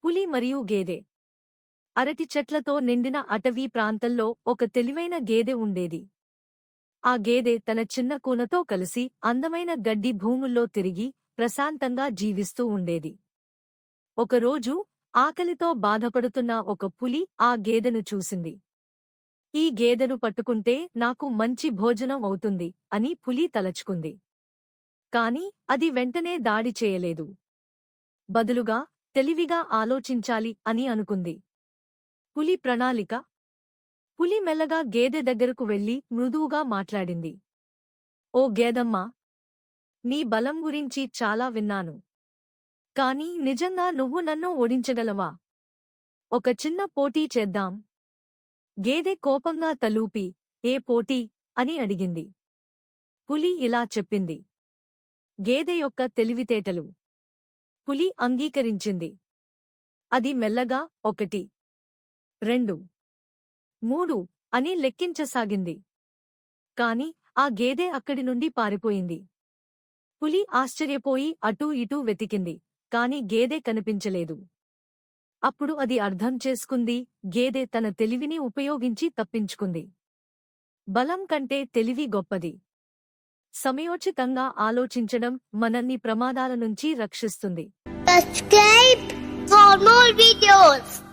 పులి మరియు గేదె. అరటి చెట్లతో నిండిన అటవీ ప్రాంతంలో ఒక తెలివైన గేదె ఉండేది. ఆ గేదె తన చిన్న కూనతో కలిసి అందమైన గడ్డి భూముల్లో తిరిగి ప్రశాంతంగా జీవిస్తూ ఉండేది. ఒకరోజు ఆకలితో బాధపడుతున్న ఒక పులి ఆ గేదెను చూసింది. ఈ గేదెను పట్టుకుంటే నాకు మంచి భోజనం అవుతుంది అని పులి తలచుకుంది. కాని అది వెంటనే దాడి చేయలేదు. బదులుగా తెలివిగా ఆలోచించాలి అని అనుకుంది. పులి ప్రణాళిక. పులి మెల్లగా గేదె దగ్గరకు వెళ్లి మృదువుగా మాట్లాడింది. ఓ గేదమ్మా! నీ బలం గురించి చాలా విన్నాను. కాని నిజంగా నువ్వు నన్ను ఓడించగలవా? ఒక చిన్న పోటీ చేద్దాం. గేదె కోపంగా తలూపి, ఏ పోటీ? అని అడిగింది. పులి ఇలా చెప్పింది. గేదె యొక్క తెలివితేటలు. పులి అంగీకరించింది. అది మెల్లగా 1, 2, 3 అని లెక్కించసాగింది. కాని ఆ గేదె అక్కడి నుండి పారిపోయింది. పులి ఆశ్చర్యపోయి అటూ ఇటూ వెతికింది, కాని గేదె కనిపించలేదు. అప్పుడు అది అర్థం చేసుకుంది, గేదె తన తెలివిని ఉపయోగించి తప్పించుకుంది. బలం కంటే తెలివి గొప్పది. సమయోచితంగా ఆలోచించడం మనల్ని ప్రమాదాల నుంచి రక్షిస్తుంది. Subscribe for more videos.